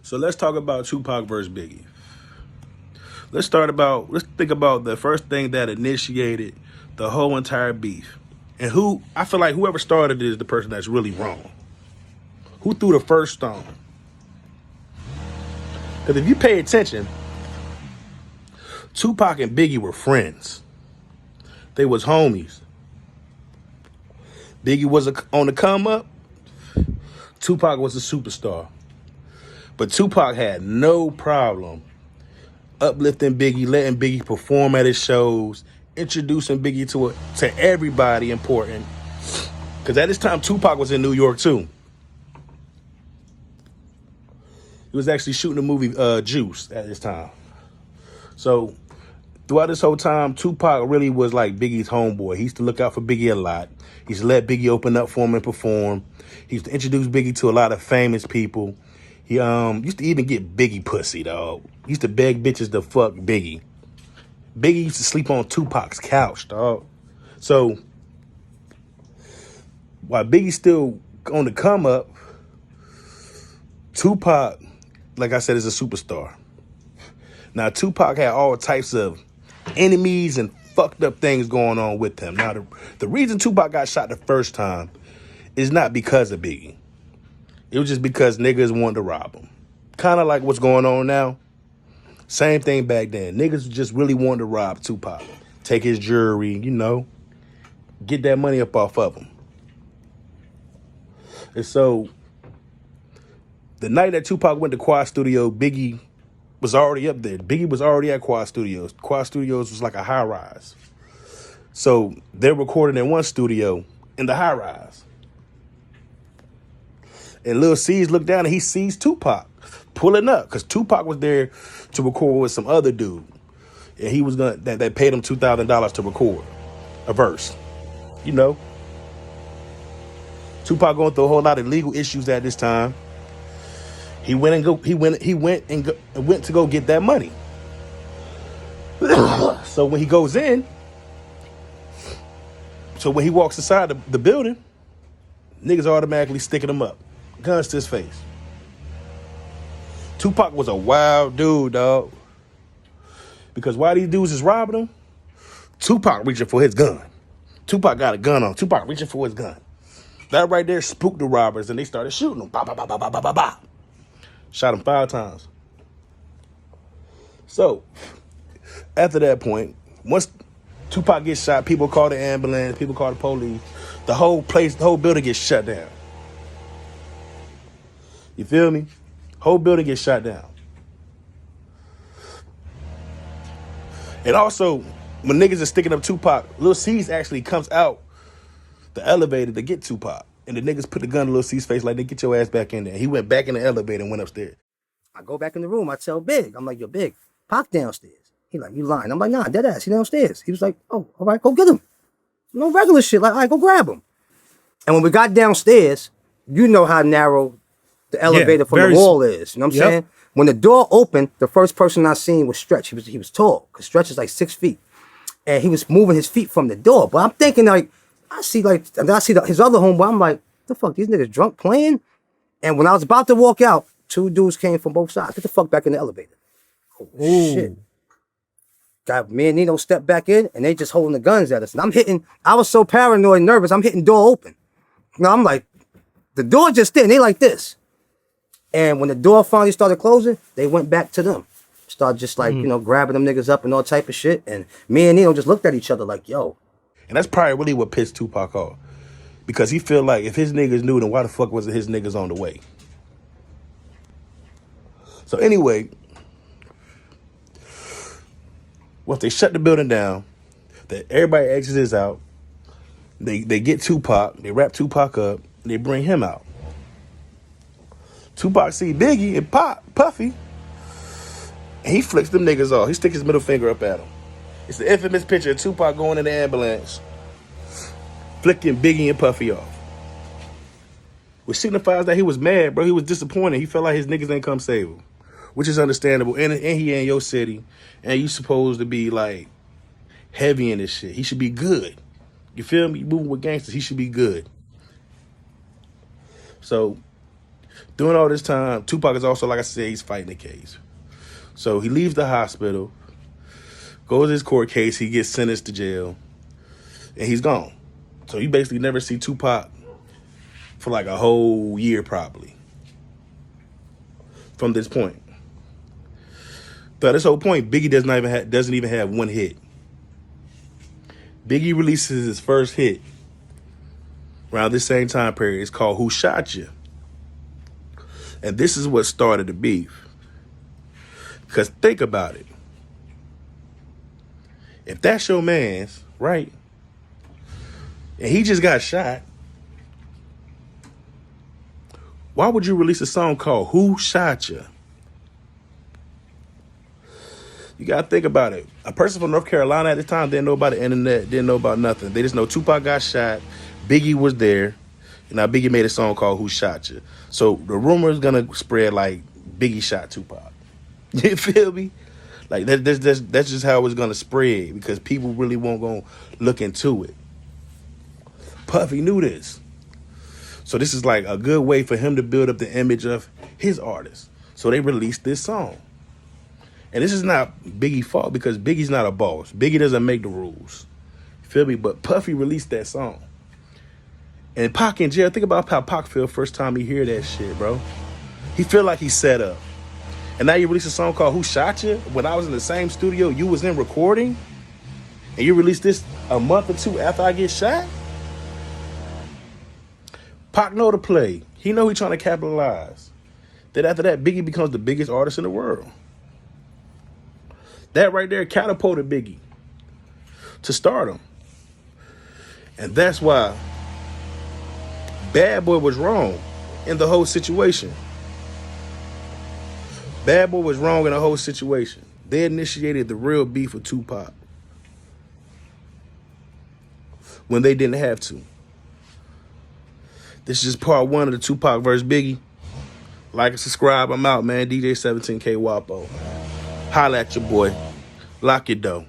So let's talk about Tupac versus Biggie. Let's think about the first thing that initiated the whole entire beef. And who I feel like whoever started it is the person that's really wrong. Who threw the first stone? Because if you pay attention, Tupac and Biggie were friends. They was homies. Biggie was on the come up. Tupac was a superstar. But Tupac had no problem uplifting Biggie, letting Biggie perform at his shows, introducing Biggie to everybody important. Because at this time, Tupac was in New York too. He was actually shooting the movie Juice at this time. So throughout this whole time, Tupac really was like Biggie's homeboy. He used to look out for Biggie a lot. He used to let Biggie open up for him and perform. He used to introduce Biggie to a lot of famous people. He used to even get Biggie pussy, dog. He used to beg bitches to fuck Biggie. Biggie used to sleep on Tupac's couch, dog. So while Biggie's still on the come up, Tupac, like I said, is a superstar. Now, Tupac had all types of enemies and fucked up things going on with him. Now, the reason Tupac got shot the first time is not because of Biggie. It was just because niggas wanted to rob him. Kind of like what's going on now. Same thing back then. Niggas just really wanted to rob Tupac. Take his jewelry, get that money up off of him. And so, the night that Tupac went to Quad Studio, Biggie was already up there. Biggie was already at Quad Studios. Quad Studios was like a high rise. So they're recording in one studio in the high rise. And Lil C's looked down and he sees Tupac pulling up because Tupac was there to record with some other dude. And he was that paid him $2,000 to record a verse. Tupac going through a whole lot of legal issues at this time. He went to go get that money. So when he goes in, when he walks inside the building, niggas automatically sticking him up. Guns to his face. Tupac was a wild dude, dog. Because while these dudes is robbing him, Tupac reaching for his gun. Tupac got a gun on. Tupac reaching for his gun. That right there spooked the robbers and they started shooting him. Bah, bah, bah, bah, bah, bah, bah, bah. Shot him 5 times. So, after that point, once Tupac gets shot, people call the ambulance, people call the police. The whole building gets shut down. You feel me? Whole building gets shut down. And also, when niggas are sticking up Tupac, Lil C's actually comes out the elevator to get Tupac. And the niggas put the gun in Lil C's face like, they get your ass back in there. He went back in the elevator and went upstairs. I go back in the room. I tell Big, I'm like, yo, Big, Pac downstairs. He like, you lying. I'm like, nah, dead ass. He downstairs. He was like, oh, all right, go get him. No regular shit. Like, all right, go grab him. And when we got downstairs, you know how narrow the elevator from the wall is. You know what I'm saying? When the door opened, the first person I seen was Stretch. He was tall, because Stretch is like 6 feet. And he was moving his feet from the door. But I'm thinking, like, I see his other homeboy. I'm like, the fuck, these niggas drunk playing? And when I was about to walk out, 2 dudes came from both sides. Get the fuck back in the elevator. Oh, shit. Got me and Nino stepped back in, and they just holding the guns at us. And I was so paranoid and nervous, I'm hitting door open. I'm like, the door just did, and they like this. And when the door finally started closing, they went back to them. Started just like, grabbing them niggas up and all type of shit. And me and Nino just looked at each other like, yo. And that's probably really what pissed Tupac off. Because he feel like if his niggas knew, then why the fuck wasn't his niggas on the way? So anyway, once they shut the building down, everybody exits out, they get Tupac, they wrap Tupac up, and they bring him out. Tupac see Biggie and Puffy, and he flicks them niggas off. He sticks his middle finger up at them. It's the infamous picture of Tupac going in the ambulance, flicking Biggie and Puffy off. Which signifies that he was mad, bro. He was disappointed. He felt like his niggas ain't come save him. Which is understandable. And he in your city, and you supposed to be like heavy in this shit. He should be good. You feel me? You moving with gangsters, he should be good. So During all this time, Tupac is also, like I said, he's fighting the case. So he leaves the hospital, goes to his court case, he gets sentenced to jail, and he's gone. So you basically never see Tupac for like a whole year probably from this point. But at this whole point, Biggie doesn't even have one hit. Biggie releases his first hit around this same time period. It's called Who Shot You? And this is what started the beef. Because think about it. If that's your man's, right, and he just got shot, why would you release a song called Who Shot You? You got to think about it. A person from North Carolina at the time didn't know about the internet, didn't know about nothing. They just know Tupac got shot, Biggie was there, and now Biggie made a song called Who Shot You? So the rumor is going to spread like Biggie shot Tupac. You feel me? Like that's just how it's going to spread because people really won't go look into it. Puffy knew this. So this is like a good way for him to build up the image of his artist. So they released this song. And this is not Biggie's fault because Biggie's not a boss. Biggie doesn't make the rules. You feel me? But Puffy released that song. And Pac in jail, think about how Pac feel first time he hear that shit, bro. He feel like he's set up. And now you release a song called Who Shot You? When I was in the same studio you was in recording, and you released this a month or two after I get shot? Pac know the play. He know he trying to capitalize. Then after that, Biggie becomes the biggest artist in the world. That right there catapulted Biggie to stardom. And that's why Bad Boy was wrong in the whole situation. Bad Boy was wrong in the whole situation. They initiated the real beef with Tupac when they didn't have to. This is just part one of the Tupac versus Biggie. Like and subscribe. I'm out, man. DJ 17K Wapo. Holla at your boy. Lock your dough.